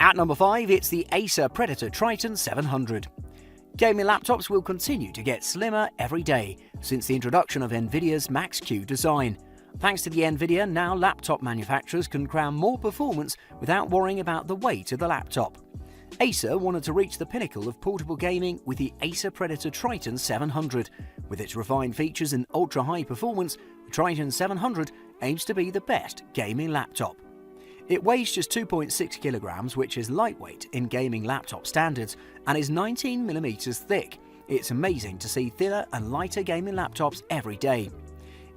At number 5, it's the Acer Predator Triton 700. Gaming laptops will continue to get slimmer every day since the introduction of Nvidia's Max-Q design. Thanks to the Nvidia, now laptop manufacturers can cram more performance without worrying about the weight of the laptop. Acer wanted to reach the pinnacle of portable gaming with the Acer Predator Triton 700. With its refined features and ultra-high performance, the Triton 700 aims to be the best gaming laptop. It weighs just 2.6 kilograms, which is lightweight in gaming laptop standards, and is 19mm thick. It's amazing to see thinner and lighter gaming laptops every day.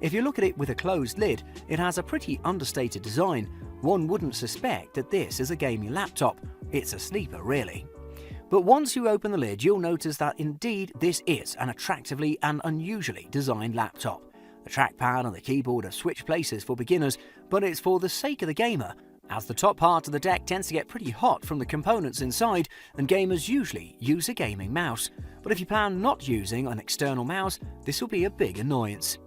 If you look at it with a closed lid, it has a pretty understated design. One wouldn't suspect that this is a gaming laptop. It's a sleeper, really. But once you open the lid, you'll notice that indeed this is an attractively and unusually designed laptop. The trackpad and the keyboard are switch places for beginners, but it's for the sake of the gamer, as the top part of the deck tends to get pretty hot from the components inside, and gamers usually use a gaming mouse. But if you plan not using an external mouse, this will be a big annoyance.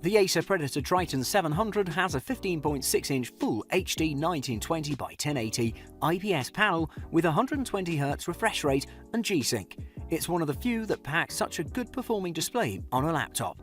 The Acer Predator Triton 700 has a 15.6-inch Full HD 1920 by 1080 IPS panel with 120Hz refresh rate and G-Sync. It's one of the few that packs such a good performing display on a laptop.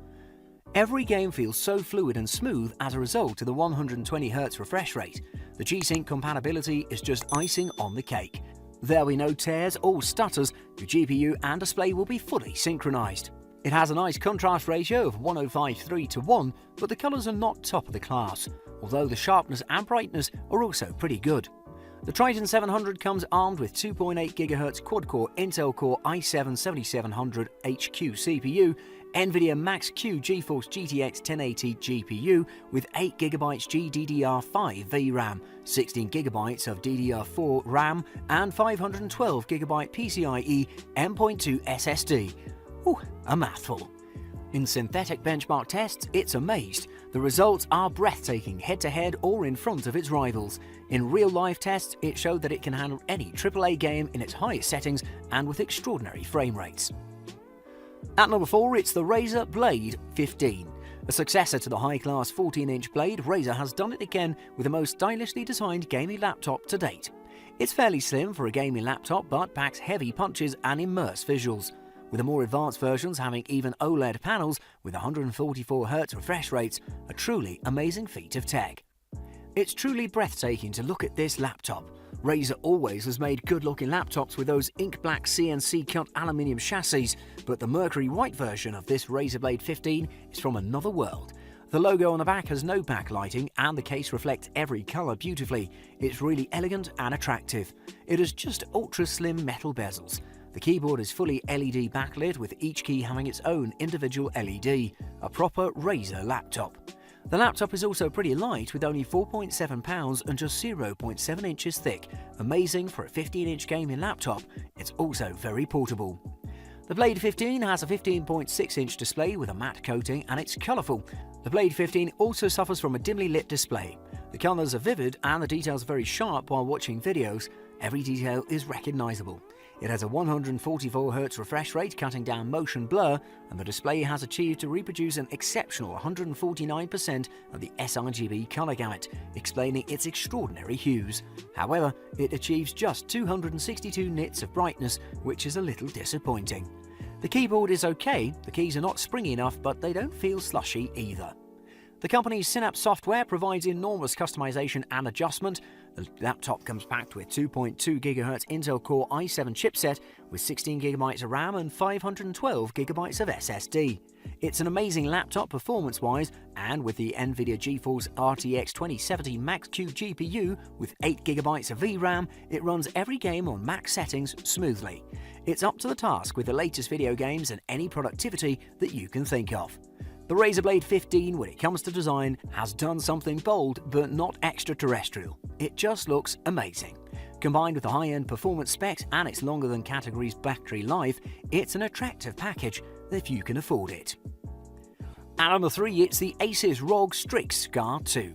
Every game feels so fluid and smooth as a result of the 120Hz refresh rate. The G-Sync compatibility is just icing on the cake. There'll be no tears or stutters, your GPU and display will be fully synchronized. It has a nice contrast ratio of 1053:1, but the colors are not top of the class, although the sharpness and brightness are also pretty good. The Triton 700 comes armed with 2.8 GHz quad-core Intel Core i7-7700 HQ CPU, Nvidia Max-Q GeForce GTX 1080 GPU with 8GB GDDR5 VRAM, 16GB of DDR4 RAM, and 512GB PCIe M.2 SSD. Ooh, a mouthful. In synthetic benchmark tests, it's amazed. The results are breathtaking head-to-head or in front of its rivals. In real-life tests, it showed that it can handle any AAA game in its highest settings and with extraordinary frame rates. At number 4, it's the Razer Blade 15. A successor to the high-class 14-inch Blade, Razer has done it again with the most stylishly designed gaming laptop to date. It's fairly slim for a gaming laptop, but packs heavy punches and immersive visuals, with the more advanced versions having even OLED panels with 144Hz refresh rates, a truly amazing feat of tech. It's truly breathtaking to look at this laptop. Razer always has made good-looking laptops with those ink-black CNC-cut aluminium chassis, but the mercury white version of this Razer Blade 15 is from another world. The logo on the back has no backlighting and the case reflects every colour beautifully. It's really elegant and attractive. It has just ultra-slim metal bezels. The keyboard is fully LED backlit with each key having its own individual LED, a proper Razer laptop. The laptop is also pretty light with only 4.7 pounds and just 0.7 inches thick. Amazing for a 15-inch gaming laptop, it's also very portable. The Blade 15 has a 15.6-inch display with a matte coating and it's colourful. The Blade 15 also suffers from a dimly lit display. The colours are vivid and the details are very sharp while watching videos. Every detail is recognisable. It has a 144Hz refresh rate cutting down motion blur, and the display has achieved to reproduce an exceptional 149% of the sRGB colour gamut, explaining its extraordinary hues. However, it achieves just 262 nits of brightness, which is a little disappointing. The keyboard is okay, the keys are not springy enough, but they don't feel slushy either. The company's Synapse software provides enormous customization and adjustment. The laptop comes packed with 2.2 GHz Intel Core i7 chipset with 16GB of RAM and 512GB of SSD. It's an amazing laptop performance-wise, and with the Nvidia GeForce RTX 2070 Max-Q GPU with 8GB of VRAM, it runs every game on max settings smoothly. It's up to the task with the latest video games and any productivity that you can think of. The Razer Blade 15, when it comes to design, has done something bold but not extraterrestrial. It just looks amazing. Combined with the high-end performance specs and its longer than category's battery life, it's an attractive package if you can afford it. At number 3, it's the Asus ROG Strix Scar 2.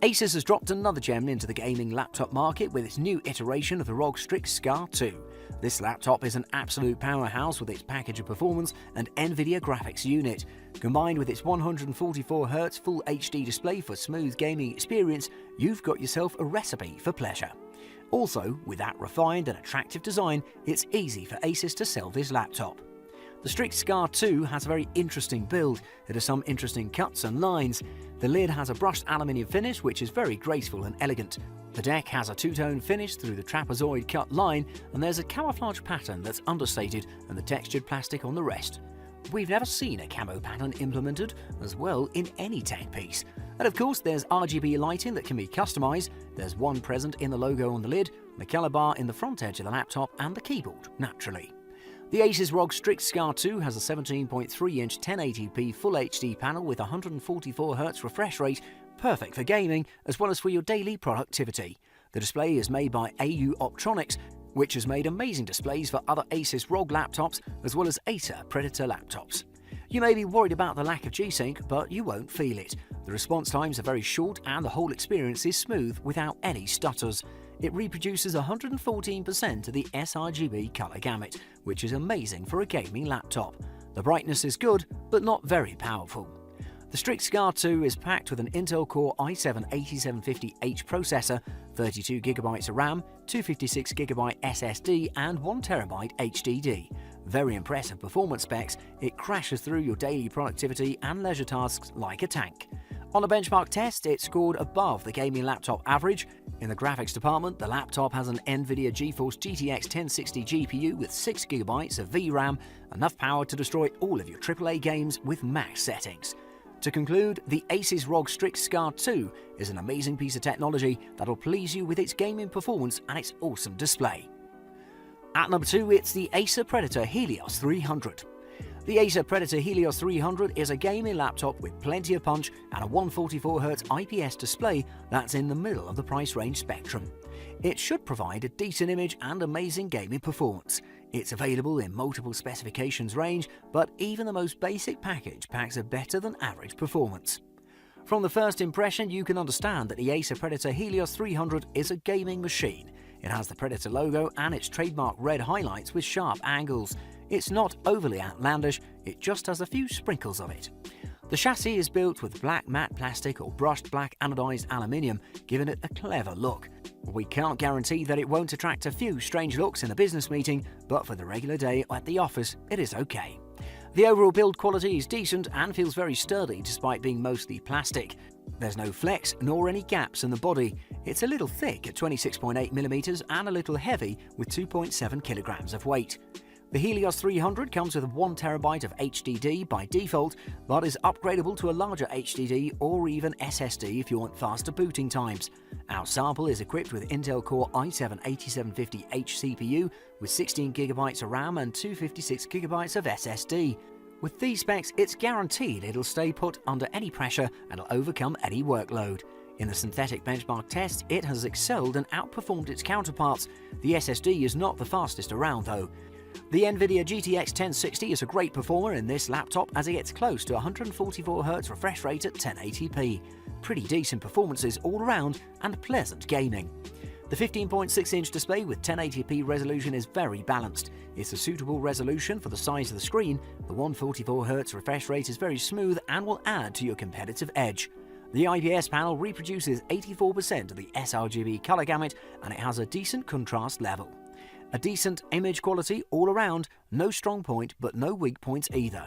Asus has dropped another gem into the gaming laptop market with its new iteration of the ROG Strix Scar 2. This laptop is an absolute powerhouse with its package of performance and Nvidia graphics unit. Combined with its 144Hz Full HD display for smooth gaming experience, you've got yourself a recipe for pleasure. Also, with that refined and attractive design, it's easy for Asus to sell this laptop. The Strix Scar 2 has a very interesting build. It has some interesting cuts and lines. The lid has a brushed aluminium finish which is very graceful and elegant. The deck has a two-tone finish through the trapezoid cut line, and there's a camouflage pattern that's understated and the textured plastic on the rest. We've never seen a camo pattern implemented as well in any tech piece. And of course there's RGB lighting that can be customized. There's one present in the logo on the lid, the color bar in the front edge of the laptop, and the keyboard, naturally. The Asus ROG Strix Scar 2 has a 17.3-inch 1080p Full HD panel with 144Hz refresh rate, perfect for gaming as well as for your daily productivity. The display is made by AU Optronics, which has made amazing displays for other Asus ROG laptops as well as Acer Predator laptops. You may be worried about the lack of G-Sync, but you won't feel it. The response times are very short and the whole experience is smooth without any stutters. It reproduces 114% of the sRGB color gamut, which is amazing for a gaming laptop. The brightness is good, but not very powerful. The Strix Scar 2 is packed with an Intel Core i7-8750H processor, 32GB of RAM, 256GB SSD and 1TB HDD. Very impressive performance specs, it crashes through your daily productivity and leisure tasks like a tank. On a benchmark test, it scored above the gaming laptop average. In the graphics department, the laptop has an NVIDIA GeForce GTX 1060 GPU with 6GB of VRAM, enough power to destroy all of your AAA games with max settings. To conclude, the Asus ROG Strix Scar 2 is an amazing piece of technology that'll please you with its gaming performance and its awesome display. At number 2, it's the Acer Predator Helios 300. The Acer Predator Helios 300 is a gaming laptop with plenty of punch and a 144Hz IPS display that's in the middle of the price range spectrum. It should provide a decent image and amazing gaming performance. It's available in multiple specifications range, but even the most basic package packs a better than average performance. From the first impression, you can understand that the Acer Predator Helios 300 is a gaming machine. It has the Predator logo and its trademark red highlights with sharp angles. It's not overly outlandish, it just has a few sprinkles of it. The chassis is built with black matte plastic or brushed black anodized aluminium, giving it a clever look. We can't guarantee that it won't attract a few strange looks in a business meeting, but for the regular day at the office, it is okay. The overall build quality is decent and feels very sturdy despite being mostly plastic. There's no flex nor any gaps in the body. It's a little thick at 26.8mm and a little heavy with 2.7kg of weight. The Helios 300 comes with 1TB of HDD by default, but is upgradable to a larger HDD or even SSD if you want faster booting times. Our sample is equipped with Intel Core i7-8750H CPU with 16GB of RAM and 256GB of SSD. With these specs, it's guaranteed it'll stay put under any pressure and it'll overcome any workload. In the synthetic benchmark test, it has excelled and outperformed its counterparts. The SSD is not the fastest around though. The NVIDIA GTX 1060 is a great performer in this laptop as it gets close to 144Hz refresh rate at 1080p. Pretty decent performances all around and pleasant gaming. The 15.6-inch display with 1080p resolution is very balanced. It's a suitable resolution for the size of the screen. The 144Hz refresh rate is very smooth and will add to your competitive edge. The IPS panel reproduces 84% of the sRGB color gamut and it has a decent contrast level. A decent image quality all around, no strong point but no weak points either.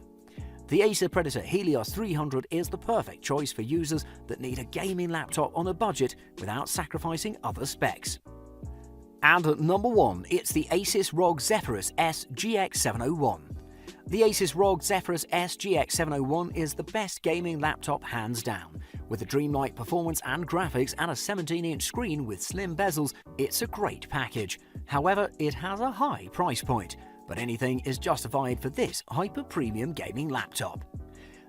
The Acer Predator Helios 300 is the perfect choice for users that need a gaming laptop on a budget without sacrificing other specs. And at number 1, it's the Asus ROG Zephyrus S GX701. The Asus ROG Zephyrus S GX701 is the best gaming laptop hands down. With a dreamlike performance and graphics and a 17-inch screen with slim bezels, it's a great package. However, it has a high price point, but anything is justified for this hyper-premium gaming laptop.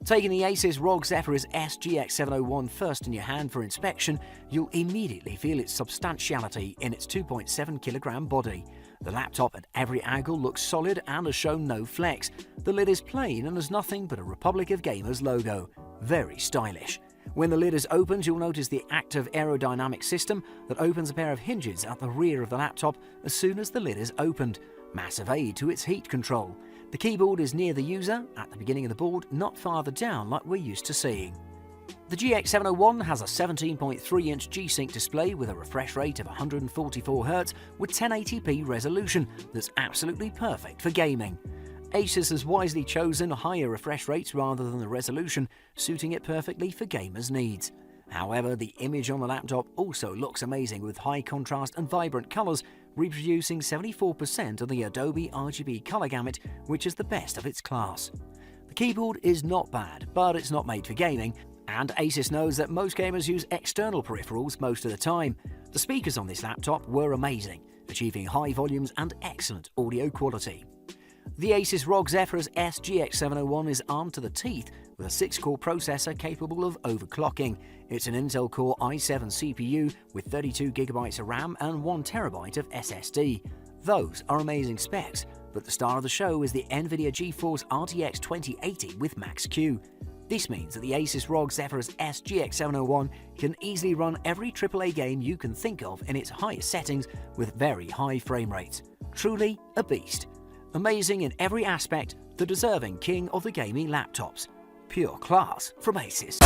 Taking the Asus ROG Zephyrus S GX701 first in your hand for inspection, you'll immediately feel its substantiality in its 2.7kg body. The laptop at every angle looks solid and has shown no flex. The lid is plain and has nothing but a Republic of Gamers logo. Very stylish. When the lid is opened, you'll notice the active aerodynamic system that opens a pair of hinges at the rear of the laptop as soon as the lid is opened. Massive aid to its heat control. The keyboard is near the user, at the beginning of the board, not farther down like we're used to seeing. The GX701 has a 17.3-inch G-Sync display with a refresh rate of 144Hz with 1080p resolution that's absolutely perfect for gaming. Asus has wisely chosen higher refresh rates rather than the resolution, suiting it perfectly for gamers' needs. However, the image on the laptop also looks amazing with high contrast and vibrant colors, reproducing 74% of the Adobe RGB color gamut, which is the best of its class. The keyboard is not bad, but it's not made for gaming, and Asus knows that most gamers use external peripherals most of the time. The speakers on this laptop were amazing, achieving high volumes and excellent audio quality. The Asus ROG Zephyrus S GX701 is armed to the teeth with a 6-core processor capable of overclocking. It's an Intel Core i7 CPU with 32GB of RAM and 1TB of SSD. Those are amazing specs, but the star of the show is the NVIDIA GeForce RTX 2080 with Max-Q. This means that the Asus ROG Zephyrus S GX701 can easily run every AAA game you can think of in its highest settings with very high frame rates. Truly a beast. Amazing in every aspect, the deserving king of the gaming laptops. Pure class from Asus.